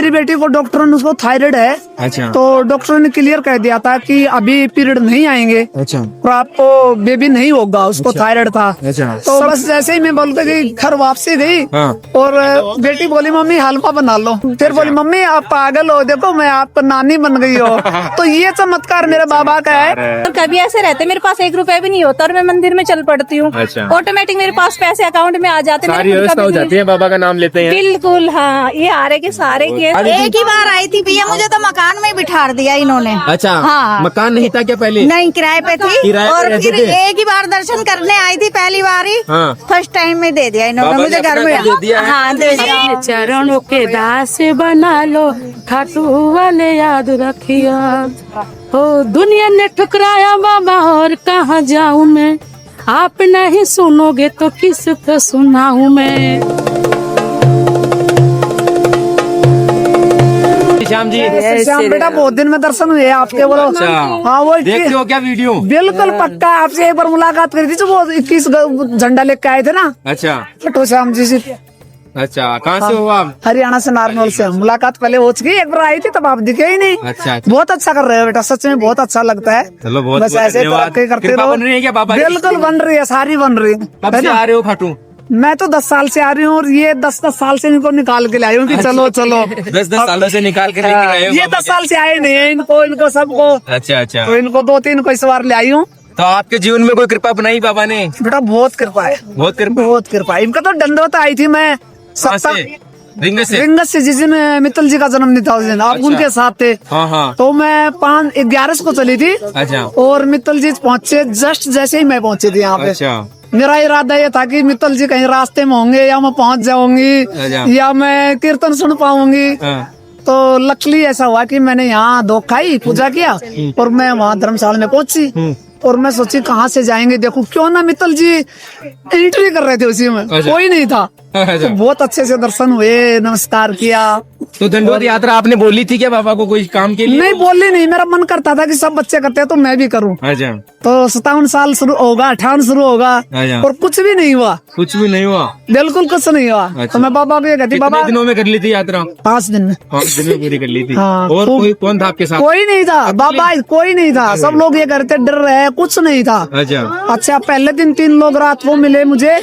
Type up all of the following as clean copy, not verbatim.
मेरी बेटी को डॉक्टर ने उसको थायराइड है। अच्छा। तो डॉक्टर ने क्लियर कह दिया था कि अभी पीरियड नहीं आएंगे। अच्छा। और आपको बेबी नहीं होगा, उसको थायराइड था। अच्छा। तो बस जैसे ही मैं बोलते कि घर वापसी गई। हाँ। और बेटी बोली मम्मी हलवा बना लो। फिर बोली मम्मी आप पागल हो, देखो मैं आपका नानी बन गई हो। तो ये चमत्कार मेरे बाबा का है। और कभी ऐसे रहते मेरे पास 1 रुपए भी नहीं होता और मैं मंदिर में चल पड़ती हूँ। अच्छा। ऑटोमेटिक मेरे पास पैसे अकाउंट में आ जाते हैं। सारी व्यवस्था हो जाती है, बाबा का नाम लेते हैं। बिल्कुल हाँ, ये आ रहे के सारे के। एक ही बार आई थी भैया, मुझे तो मकान में ही बिठा दिया इन्होंने। अच्छा। हाँ। मकान नहीं था क्या पहले? नहीं, किराए पे थी। किराए पे और रहते फिर थे? एक ही बार दर्शन करने आई थी, पहली बार ही। हाँ। फर्स्ट टाइम में दे दिया इन्होंने बाबा ने मुझे घर अपना में। दे दिया है। हाँ, दे दिया। चरणों के दास बना लो, खाटू वाले याद रखिया। ओ दुनिया ने ठुकराया बाबा और कहाँ जाऊँ मैं, आप नहीं सुनोगे तो किस को सुनाऊं मैं। श्याम जी। श्याम बेटा बहुत दिन में दर्शन हुए आपके, बोलो। अच्छा। हाँ वो देखते हो क्या वीडियो? बिल्कुल पक्का, आपसे एक बार मुलाकात करी थी जो वो 21 झंडा लेके आए थे ना। अच्छा। फटो श्याम जी से। अच्छा, कहाँ से हो आप? हरियाणा से, नारनौल से। मुलाकात पहले हो चुकी, एक बार आई थी तब आप दिखे ही नहीं। अच्छा, अच्छा। बहुत अच्छा कर रहे हो बेटा, सच में बहुत अच्छा लगता है। चलो बहुत बस ऐसे धन्यवाद। तरक्की करते कृपा रहो। बन रही है क्या बाबा की? बिल्कुल बन रही है, सारी बन रही है। कब है से ना? आ रहे हो खाटू? मैं तो 10 साल से आ रही हूँ और ये 10 साल से इनको निकाल के लाई हूँ कि चलो चलो। 10 सालों से निकाल के लेके आए हो ये बाबा 10 साल से आए नहीं है, इनको सबको। के? अच्छा अच्छा। तो इनको 2-3 को इस बार ले आई हूँ। तो आपके जीवन में कोई कृपा बनाई बाबा ने? बेटा बहुत कृपा है, बहुत कृपा। बहुत कृपा है। इनका तो दंडवत आई थी मैं कहाँ से? रिंग से? रिंगत से, जिस दिन मित्तल जी का जन्मदिन था उस दिन आप अच्छा। उनके साथ थे। हाँ हाँ। तो मैं 11 को चली थी। अच्छा। और मित्तल जी पहुंचे जस्ट जैसे ही मैं पहुंची थी यहाँ पे। अच्छा। मेरा इरादा ये था कि मित्तल जी कहीं रास्ते में होंगे या मैं पहुंच जाऊंगी अच्छा। या मैं कीर्तन सुन पाऊंगी। हाँ। तो लकीली ऐसा हुआ कि मैंने यहाँ दो खाई, पूजा किया और मैं वहाँ धर्मशाला में पहुंची। और मैं सोची कहाँ से जाएंगे, देखो क्यों ना मित्तल जी एंट्री कर रहे थे उसी में। अच्छा। कोई नहीं था। अच्छा। तो बहुत अच्छे से दर्शन हुए, नमस्कार किया। तो दंडवत यात्रा आपने बोली थी क्या बाबा को कोई काम के लिए? नहीं बोली नहीं, मेरा मन करता था कि सब बच्चे करते हैं तो मैं भी करूं। अच्छा। तो 57 साल शुरू होगा, 58 शुरू होगा अच्छा। और कुछ भी नहीं हुआ, कुछ भी नहीं हुआ? बिल्कुल कुछ नहीं हुआ। अच्छा। तो मैं बाबा को ये कहती, कितने बाबा दिनों में कर ली थी यात्रा? 5 दिन में। 5 दिन में पूरी कर ली थी। हाँ, और खूब। कोई कौन था आपके साथ? कोई नहीं था बाबा, कोई नहीं था। सब लोग ये करते डर रहे, कुछ नहीं था। अच्छा। अच्छा, पहले दिन 3 लोग रात को मिले मुझे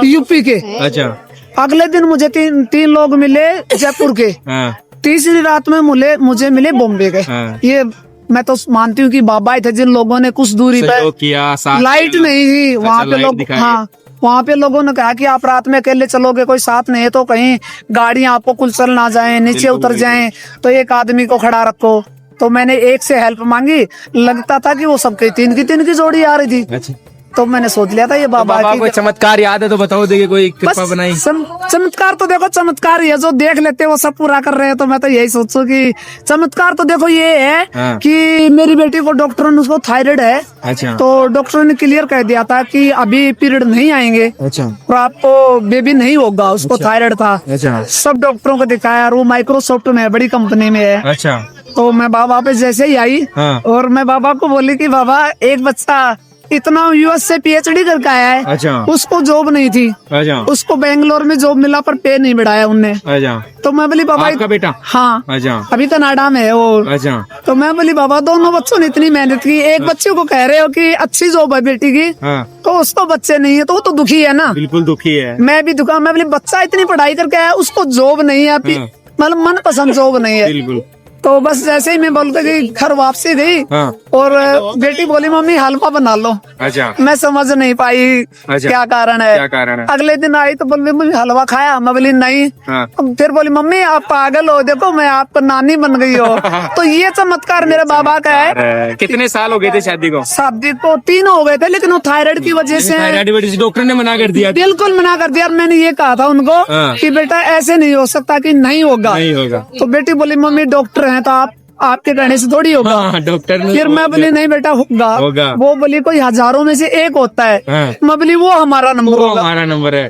यूपी के। अच्छा। अगले दिन मुझे 3 लोग मिले जयपुर के। हाँ। तीसरी रात में मुझे मिले बॉम्बे के। हाँ। ये मैं तो मानती हूँ कि बाबा ही थे जिन लोगों ने कुछ दूरी पे, सहयोग किया, साथ लाइट किया। नहीं थी वहाँ अच्छा, पे लाइट लोग। दिखाई। हाँ, वहाँ पे लोगों ने कहा कि आप रात में अकेले चलोगे, कोई साथ नहीं है तो कहीं गाड़ियाँ आपको कुचल ना जाए, नीचे बिल्कुल, उतर जाएं, तो एक आदमी को खड़ा रखो। तो मैंने एक से हेल्प मांगी, लगता था कि वो सबके 3 की जोड़ी आ रही थी। अच्छा। तो मैंने सोच लिया था ये बाबा बाबा की। को चमत्कार याद है तो बताओ, देखिए कोई कृपा बनाई। चमत्कार तो देखो, चमत्कार ये जो देख लेते हैं वो सब पूरा कर रहे हैं। तो मैं तो यही सोचूं कि चमत्कार तो देखो ये है हाँ। कि मेरी बेटी को डॉक्टर ने, उसको थायराइड है। अच्छा। तो डॉक्टर ने क्लियर कह दिया था कि अभी पीरियड नहीं आएंगे अच्छा। और आपको बेबी नहीं होगा, उसको थायराइड था। अच्छा। सब डॉक्टरों को दिखाया और वो माइक्रोसॉफ्ट में है, बड़ी कंपनी में है। अच्छा। तो मैं बाबा पे जैसे ही आई हाँ। और मैं बाबा को बोली कि बाबा एक बच्चा इतना यूएस से PhD करके आया है, अच्छा। उसको जॉब नहीं थी, अच्छा। उसको बेंगलोर में जॉब मिला पर पे नहीं बढ़ाया उनने। अच्छा। तो मैं बोली बाबा, आपका बेटा? हाँ। अच्छा। अभी कनाडा में है वो। अच्छा। तो मैं बोली बाबा दोनों बच्चों ने इतनी मेहनत की, एक बच्चे को कह रहे हो कि अच्छी जॉब है बेटी की, हाँ। तो उसको बच्चे नहीं है तो वो तो दुखी है ना। बिल्कुल दुखी है। मैं भी दुखा। मैं बोली बच्चा इतनी पढ़ाई करके आया, उसको जॉब नहीं है, हाँ। मतलब मन पसंद जॉब नहीं है। बिल्कुल। तो बस जैसे ही मैं बोलते कि घर वापसी गई। हाँ। और बेटी बोली मम्मी हलवा बना लो। अच्छा। मैं समझ नहीं पाई अच्छा। क्या कारण है। क्या कारण है? अगले दिन आई तो बोली मुझे हलवा खाया। मैं बोली नहीं। हाँ। फिर बोली मम्मी आप पागल हो, देखो मैं आपका नानी बन गई हो। तो ये चमत्कार मेरे बाबा का है। कितने साल हो गए थे शादी को? शादी को 3 हो गए थे, लेकिन वो थायराइड की वजह से थायराइड डॉक्टर ने मना कर दिया? बिल्कुल मना कर दिया। और मैंने ये कहा था उनको हाँ। कि बेटा ऐसे नहीं हो सकता कि नहीं होगा। नहीं होगा। तो बेटी बोली मम्मी डॉक्टर हैं तो आपके कहने से थोड़ी होगा। हाँ, डॉक्टर ने फिर मैं बोली नहीं बेटा होगा। वो बोली कोई हजारों में से एक होता है। हाँ। मैं बोली वो हमारा नंबर वो होगा। हमारा नंबर है।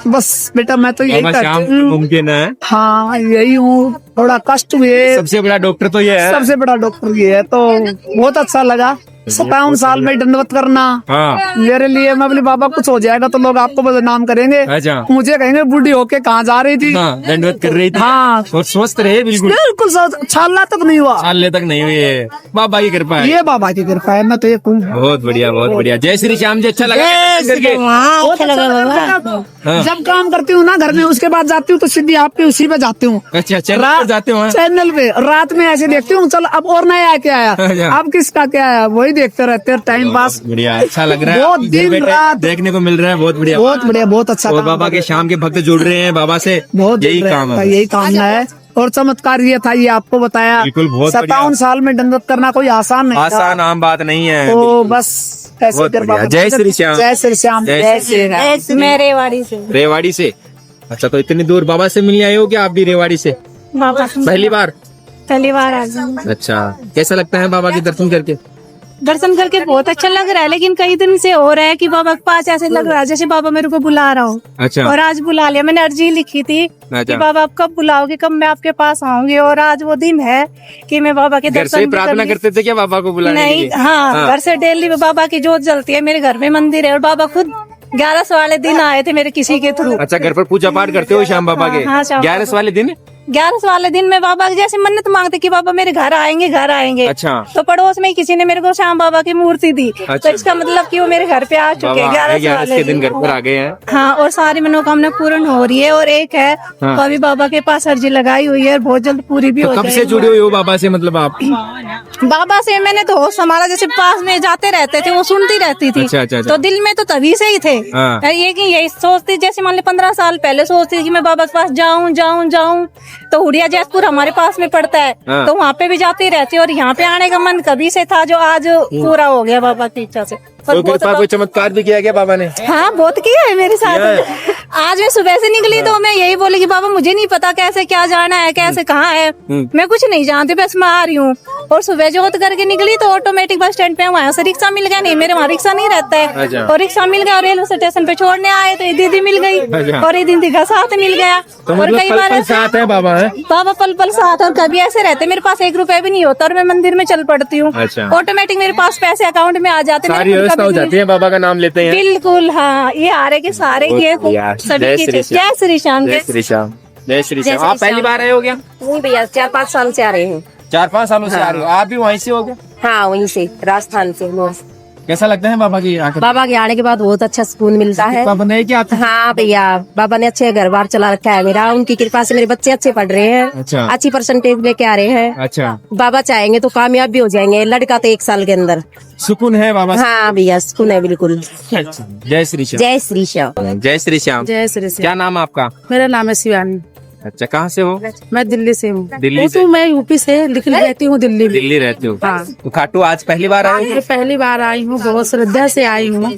बस बेटा मैं तो यही बाबा श्याम कहती हूँ। मुमकिन है। हाँ यही हूँ, थोड़ा कष्ट हुए। सबसे बड़ा डॉक्टर तो ये है। सबसे बड़ा डॉक्टर ये है, तो बहुत अच्छा लगा। 57 साल में दंडवत करना हाँ। मेरे लिए, मैं बोली बाबा कुछ हो जाएगा तो लोग आपको बदनाम करेंगे, अच्छा। मुझे कहेंगे बूढ़ी होके कहाँ जा रही थी। हाँ, दंडवत कर रही थी। हाँ, और स्वस्थ रहे बिल्कुल, बिल्कुल छाला तक नहीं हुआ, साल तक नहीं हुई है। बाबा की कृपा है, ये बाबा की कृपा है। मैं तो ये कहूँ बहुत बढ़िया, बहुत बढ़िया। जय श्री श्याम जी, अच्छा लगा करके? बहुत अच्छा लगा। जब काम करती हूँ ना घर में, उसके बाद जाती हूँ तो सीधी आपके उसी पे जाती हूँ। अच्छा, चैनल पर जाते हो? हाँ? चैनल पे रात में ऐसे देखती हूँ, चल अब और नया क्या आया, अच्छा। अब किसका क्या आया, वही देखते रहते हैं, टाइम पास बढ़िया, अच्छा लग रहा है। बहुत घर दिन बैठे रात देखने को मिल रहा है, बहुत बढ़िया, बहुत बढ़िया, बहुत अच्छा और काम बाबा कर के रहे हैं। शाम के भक्त जुड़ रहे हैं बाबा से, बहुत यही काम है। यही कामना है। और चमत्कार ये था, ये आपको बताया, बिल्कुल, बहुत 57 साल में दंडवत करना कोई आसान नहीं था। आसान आम बात नहीं है। तो बस ऐसे बहुत फिर बढ़िया। बाबा- जय श्री श्याम। जय श्री श्याम, जय जय श्री राम। मैं रेवाड़ी से। रेवाड़ी से? अच्छा, तो इतनी दूर बाबा से मिलने आए हो क्या आप भी रेवाड़ी से? बाबा पहली बार? पहली बार आ गई। अच्छा, कैसा लगता है बाबा के दर्शन करके? दर्शन करके बहुत अच्छा लग रहा है, लेकिन कई दिन से हो रहा है कि बाबा के पास ऐसे लग रहा है जैसे बाबा मेरे को बुला रहा हो। अच्छा, और आज बुला लिया, मैंने अर्जी लिखी थी कि अच्छा। बाबा आप कब बुलाओगे, कब मैं आपके पास आऊंगी, और आज वो दिन है कि मैं बाबा के घर दर्शन से ही भी प्रार्थना कर ली। करते थे क्या बाबा को बुलाने के नहीं, लिए? हाँ, घर से डेली बाबा की जोत जलती है, मेरे घर में मंदिर है, और बाबा खुद 11 वाले दिन आए थे मेरे किसी के थ्रू। अच्छा, घर पर पूजा पाठ करते हो श्याम बाबा के? हाँ, श्याम 11 वाले दिन? 11 वाले दिन में बाबा की जैसे मन्नत मांगते कि बाबा मेरे घर आएंगे, घर आएंगे। अच्छा। तो पड़ोस में ही किसी ने मेरे को श्याम बाबा की मूर्ति दी, अच्छा। तो इसका मतलब कि वो मेरे घर पे आ चुके हैं। बाबा 11 11 के दिन घर पर आ गए हैं। हाँ, और सारी मनोकामना पूर्ण हो रही है, और एक है हाँ। वो अभी बाबा के पास अर्जी लगाई हुई है, और बहुत जल्द पूरी भी तो हो कब से जाएगी। जुड़े हुए हो बाबा से, मतलब आप? बाबा से मैंने तो होश हमारा जैसे पास में जाते रहते थे, वो सुनती रहती थी। अच्छा, अच्छा, अच्छा। तो दिल में तो तभी से ही थे। हाँ। ये कि यही सोचती, जैसे मान ली 15 साल पहले सोचती थी कि मैं बाबा के पास जाऊं जाऊं जाऊं, तो हुडिया जैसपुर हमारे पास में पड़ता है, हाँ। तो वहाँ पे भी जाती रहती, और यहाँ पे आने का मन कभी से था, जो आज पूरा हो गया बाबा की इच्छा से। और तो बहुत कृपा कोई चमत्कार भी किया क्या बाबा ने? हाँ, बहुत किया है मेरे किया साथ। आज मैं सुबह से निकली तो मैं यही बोली कि बाबा मुझे नहीं पता कैसे क्या जाना है, कैसे कहाँ है, मैं कुछ नहीं जानती, बस मैं आ रही हूँ। और सुबह जोत करके निकली तो ऑटोमेटिक बस स्टैंड पे वहाँ से रिक्शा मिल गया, नहीं मेरे वहाँ रिक्शा नहीं रहता है, अच्छा। और रिक्शा मिल गया, और रेलवे स्टेशन पे छोड़ने आए तो ये दीदी मिल गई, अच्छा। और ये दीदी का साथ मिल गया। तो और मतलब कई पल बार पल ऐसे- साथ है बाबा है? बाबा पल पल साथ, और कभी ऐसे रहते मेरे पास 1 रुपए भी नहीं होता, और मैं मंदिर में चल पड़ती हूँ, अच्छा। ऑटोमेटिक मेरे पास पैसे अकाउंट में आ जाते, सारी मेरे खुद व्यवस्था का हो भी जाती है, बाबा का नाम लेते हैं। बिल्कुल। हाँ, ये आ रहे के सारे बहुत ये बढ़िया। सभी जय की श्री श्याम। जय श्री श्याम। जय श्री श्याम, जय श्री जय श्याम। श्री आप पहली श्याम। बार आए हो क्या? नहीं भैया 4-5 साल से आ रहे हैं। 4-5 सालों से आ रहे हो? आप भी वहीं से हो क्या? हाँ, वहीं से राजस्थान से। कैसा लगता है बाबा की आकर? बाबा के आने के बाद बहुत अच्छा सुकून मिलता है। बाबा ने क्या आप? हाँ भैया, बाबा ने अच्छे घर बार चला रखा है मेरा, उनकी कृपा से मेरे बच्चे अच्छे पढ़ रहे हैं, अच्छा। अच्छी परसेंटेज लेके आ रहे हैं। अच्छा, बाबा चाहेंगे तो कामयाब भी हो जाएंगे, लड़का तो 1 साल के अंदर। सुकून है बाबा से? हाँ भैया, सुकून है बिल्कुल। जय श्री श्याम। जय श्री श्याम। जय श्री श्याम। जय श्री श्याम। क्या नाम है आपका? मेरा नाम है शिवानी, अच्छा, कहाँ से हो? मैं दिल्ली से हूँ। दिल्ली से? तो मैं यूपी से, लेकिन रहती हूँ दिल्ली में। दिल्ली रहते हो? हाँ। तो खाटू आज पहली बार आए हो? मैं पहली बार आई हूँ, बहुत श्रद्धा से आई हूँ।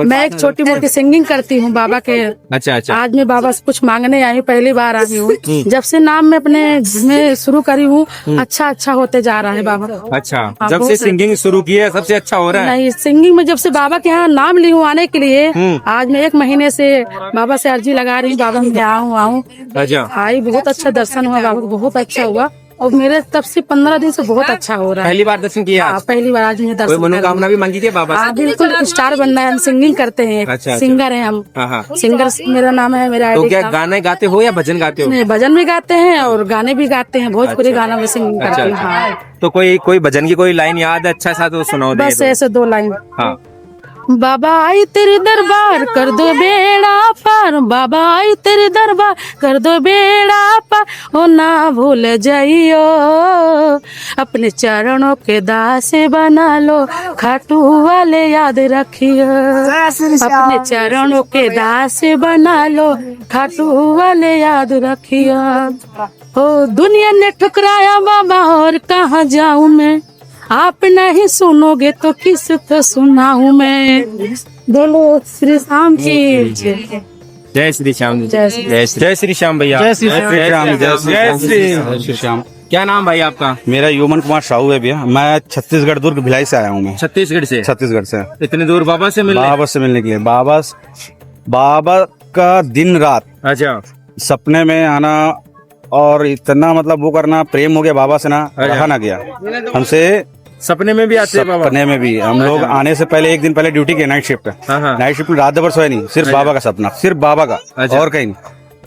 मैं एक छोटी मोटी सिंगिंग करती हूँ बाबा के। अच्छा, अच्छा। आज मैं बाबा से कुछ मांगने आई हूँ, पहली बार आई हूँ। जब से नाम मैं अपने में शुरू करी हूँ, अच्छा अच्छा होते जा रहा है बाबा। अच्छा, हाँ, जब से बहुत- सिंगिंग शुरू की है सबसे अच्छा हो रहा है? नहीं, सिंगिंग में जब से बाबा के यहाँ नाम ली हूँ आने के लिए, आज मैं 1 महीने से बाबा से अर्जी लगा रही हूँ, बाबा मैं आऊँ। अच्छा, आई, बहुत अच्छा दर्शन हुआ बाबा को, बहुत अच्छा हुआ, और मेरे तब से 15 दिन से बहुत अच्छा हो रहा है। पहली बार दर्शन किया हाँ, आज? पहली बार आज मुझे कोई दर्शन मनोकामना भी मांगी थी बाबा हाँ, से? बिल्कुल स्टार बनना है, हम सिंगिंग करते हैं। अच्छा। सिंगर हैं हम। हाँ, हाँ। सिंगर मेरा नाम है, मेरा तो आईडी क्या का। गाने गाते हो या भजन गाते हो? मैं भजन भी गाते हैं और गाने भी गाते हैं, भोजपुरी गाना में सिंगिंग करते हैं। अच्छा, हाँ, तो कोई भजन की कोई लाइन याद है अच्छा सा तो सुनाओ दे बस दो। ऐसे 2 लाइन। हाँ। बाबा आई तेरे दरबार कर दो बेड़ा पार, बाबा आई तेरे दरबार कर दो बेड़ा पार, ओ ना भूल जाइयो अपने चरणों के दास बना लो, खाटू वाले याद रखियो। जय श्री श्याम। अपने चरणों के दास बना लो, खाटू वाले याद रखियो। ओ दुनिया ने ठुकराया बाबा, और कहाँ जाऊं मैं, आप नहीं सुनोगे तो किस को सुनाऊं मैं। बोलो श्री श्याम की जय। जय श्री श्याम। जय श्री- जय श्री श्याम भैया। जय श्री श्याम। जय श्री श्याम। क्या नाम भाई आपका? मेरा योमन कुमार साहू है भैया, मैं छत्तीसगढ़ दुर्ग भिलाई से आया हूँ। मैं छत्तीसगढ़ से? छत्तीसगढ़ से इतने दूर बाबा से मिलने? बाबा से मिलने के लिए। बाबा का दिन रात अच्छा, सपने में आना, और इतना मतलब वो करना, प्रेम हो गया बाबा से ना, अच्छा। रहा ना गया हमसे। सपने में भी आते हैं बाबा? सपने में भी हम लोग आने से पहले एक दिन पहले ड्यूटी के नाइट शिफ्ट है, हाँ, हाँ। नाइट शिफ्ट में रात भर सोए नहीं, सिर्फ बाबा का सपना, सिर्फ बाबा का, अच्छा। और कहीं नहीं,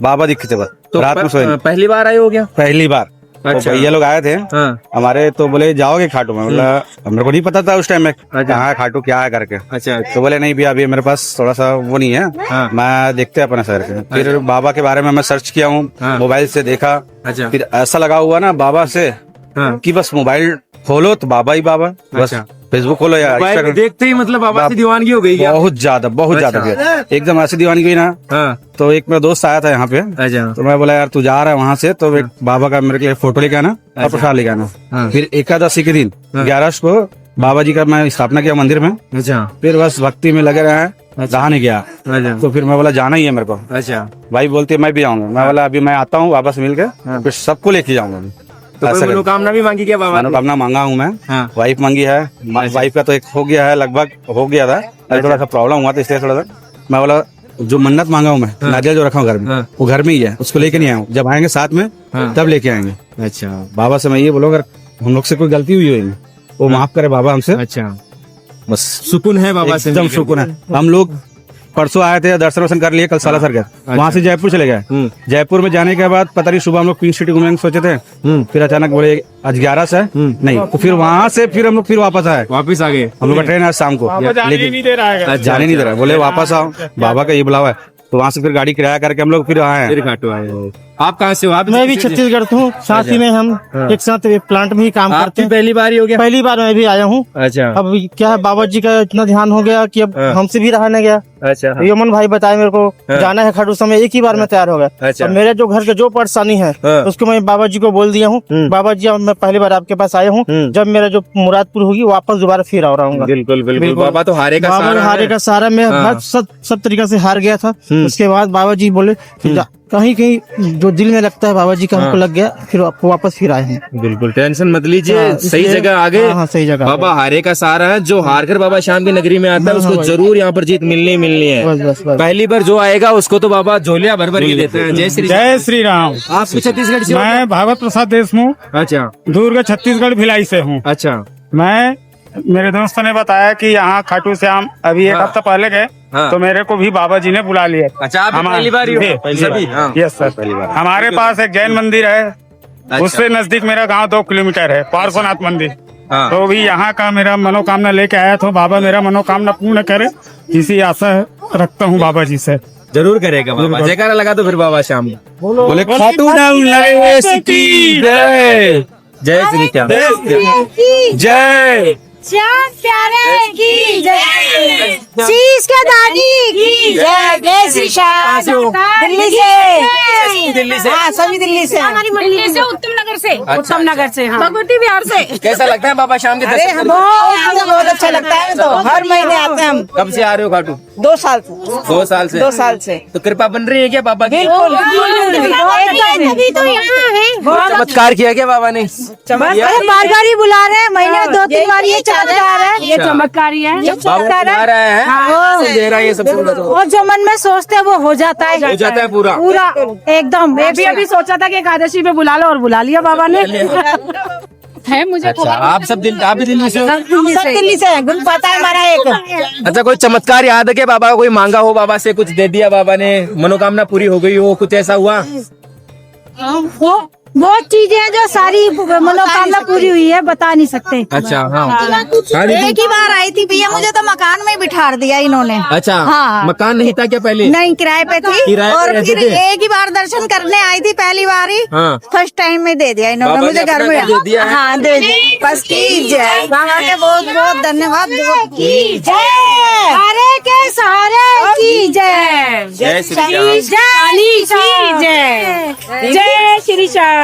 बाबा दिखे थे बस, तो रात में सोए नहीं। पहली बार आए हो क्या? पहली बार तो अच्छा। भैया लोग आए थे हाँ। हमारे, तो बोले जाओगे खाटू में, बोला मेरे को नहीं पता था उस टाइम में कहाँ है खाटू क्या है करके, अच्छा तो बोले नहीं भैया अभी मेरे पास थोड़ा सा वो नहीं है, हाँ। मैं देखते हैं अपने शहर के। फिर बाबा के बारे में मैं सर्च किया हूँ, हाँ। मोबाइल से देखा, अच्छा। फिर ऐसा लगा हुआ ना बाबा से हाँ। कि बस मोबाइल खोलो तो बाबा ही बाबा, बस अच्छा। फेसबुक खोलो या मोबाइल इंस्टाग्राम, देखते ही मतलब बाबा की दीवानगी हो गई क्या? बहुत ज्यादा अच्छा। फिर एकदम ऐसी दीवानी गई ना। हाँ। तो एक मेरा दोस्त आया था यहाँ पे, अच्छा। तो मैं बोला यार तू जा रहा है वहाँ से तो एक बाबा का मेरे के लिए फोटो लेके आना और प्रसाद लेके आना। हाँ। फिर एकादशी के दिन 11 को बाबा जी का मैं स्थापना किया मंदिर में, अच्छा। फिर बस भक्ति में लगे रहे, रहा नहीं गया। अच्छा। तो फिर मैं बोला जाना ही है मेरे को, अच्छा। भाई बोलती है मैं भी आऊंगा, मैं बोला अभी मैं आता हूँ वापस मिल के, फिर सबको लेके जाऊंगा। तो कोई मनोकामना भी मांगी क्या बाबा ने? मनोकामना मांगा हूँ मैं, हाँ। वाइफ मांगी है, वाइफ का तो एक हो गया है, लगभग हो गया था, थोड़ा सा प्रॉब्लम हुआ था इसलिए थोड़ा सा मैं बोला जो मन्नत मांगा हूँ मैं, नारियल जो रखा हूँ घर में, हाँ। वो घर में ही है, उसको लेके नहीं आया हूँ, जब आएंगे साथ में हाँ। तब लेके आएंगे। अच्छा। बाबा से मैं ये बोलूँ अगर हम लोग से कोई गलती हुई होगी वो माफ करे बाबा हमसे, अच्छा। बस सुकून है बाबा से? एकदम सुकून है। हम लोग परसों आए थे, दर्शन वर्शन कर लिए, कल सालासर गए, वहाँ से जयपुर चले गए। जयपुर में जाने के बाद पता नहीं सुबह हम लोग पिंक सिटी घूमेंगे सोचे थे, फिर अचानक बोले आज 11 से नहीं, तो फिर वहाँ से फिर हम लोग फिर वापस आए, वापिस आ गए? हम लोग का ट्रेन है शाम को, लेकिन जाने नहीं दे रहा है, बोले वापस आओ, बाबा का ये बुलावा है, तो वहाँ से फिर गाड़ी किराया करके हम लोग फिर आए फिर हैं। खाटू आए। आप कहाँ से हो? आप मैं भी छत्तीसगढ़ से हूँ, साथ ही में हम एक साथ एक प्लांट में ही काम करते आपकी हैं। पहली बार ही हो गया? पहली बार मैं भी आया हूँ। अच्छा। अब क्या है बाबा जी का इतना ध्यान हो गया कि अब हमसे भी रहा नहीं गया। अच्छा। यमन भाई बताए मेरे को जाना है खाटू समय, एक ही बार में तैयार हो गया। अच्छा। अब मेरे जो घर के जो परेशानी है उसको मैं बाबा जी को बोल दिया हूँ, बाबा जी अब मैं पहली बार आपके पास आया हूँ, जब मेरा जो मुरादपुर होगी वापस दोबारा फिर आ रहा हूँ। बिल्कुल बिल्कुल, बाबा तो हारे का बाबा सहारा हारे है। का सहारा, मैं सब तरीका से हार गया था। उसके बाद बाबा जी बोले कहीं कहीं जो दिल में लगता है बाबा जी का हमको लग गया, फिर वापस फिर आए हैं। बिल्कुल टेंशन मत लीजिए, हाँ, सही इसलिए- जगह आ गए। हाँ, सही जगह आ बाबा हारे का सहारा है, जो हार कर बाबा शाम की नगरी में आता है उसको जरूर यहाँ पर जीत मिलनी है। बस बस बस। पहली बार जो आएगा उसको तो बाबा झोलिया भर भर के देते हैं। जय श्री जय श्री राम। आप भी छत्तीसगढ़ से हो? मैं भागवत प्रसाद देशमुख अच्छा। दुर्ग छत्तीसगढ़ भिलाई से हूँ। अच्छा। मैं मेरे दोस्तों ने बताया कि यहाँ खाटू श्याम अभी एक हफ्ता पहले गए, हाँ। तो मेरे को भी बाबा जी ने बुला लिया। अच्छा, आप पहली बार ही हो? सभी? हाँ। यस सर, हमारे पास एक जैन मंदिर है, उससे नजदीक मेरा गांव 2 किलोमीटर है, पार्श्वनाथ मंदिर। हाँ। तो भी यहाँ का मेरा मनोकामना लेके आया, तो बाबा मेरा मनोकामना पूर्ण करे, इसी आशा रखता हूँ बाबा जी से। जरूर करेगा बाबा। जयकारा लगा दो फिर बाबा शाम को। बोले खाटू श्याम नरेश की जय, जय श्री श्याम। जय श्याम प्यारे की जय, शीश के दानी की जय, जय श्री श्याम। दिल्ली से, दिल्ली से? हाँ सभी दिल्ली से, दिल्ली से, उत्तम नगर से, उत्तम नगर से, हाँ, भगवती बिहार से। कैसा लगता है बाबा शाम के अरे दर्शन हम करके? बहुत अच्छा लगता है, तो हर महीने आते हैं हम। कब से आ रहे हो खाटू? 2 साल से, 2 साल से? 2 साल से। तो कृपा बन रही है क्या बाबा की? बिल्कुल तभी तो यहाँ है। चमत्कार किया क्या बाबा ने? अरे बार बार ही बुला रहे हैं, महीने में 2-3 बार ये चमत्कार है। ये चमत्कारी है। बाबा आ रहा है, हाँ। दे रहा है ये सब पूरा तो। और जो मन में सोचते हैं वो हो जाता है, हो जाता है पूरा। पूरा एकदम। मैं भी अभी सोचा था कि एकादशी पे बुला लो और बुला लिया बाबा ने। है मुझे अच्छा, आप सब दिन आप भी दिल्ली से हो? सब दिल्ली से है, गुरु पता है हमारा एक। अच्छा, कोई चमत्कार याद है क्या बाबा? कोई मांगा हो बाबा से, कुछ दे दिया बाबा ने, मनोकामना पूरी हो गई हो, कुछ ऐसा हुआ? वो बहुत चीजें हैं जो सारी मनोकामना पूरी हुई है, बता नहीं सकते। अच्छा। हाँ। एक ही बार आई थी भैया, मुझे तो मकान में ही बिठा दिया इन्होंने। अच्छा। हाँ। मकान नहीं था क्या पहले? नहीं, किराए पे थी। किराए पे और रहते फिर थे? एक ही बार दर्शन करने आई थी, पहली बार ही। हाँ। फर्स्ट टाइम में दे दिया इन्होंने बाबा ने मुझे घर अपना में। दे दिया है? हाँ दे दिया। बस की जय बाबा के बहुत बहुत धन्यवाद। की जय, हरे के सहारे की जय, जय श्री राम। जय श्री श्याम।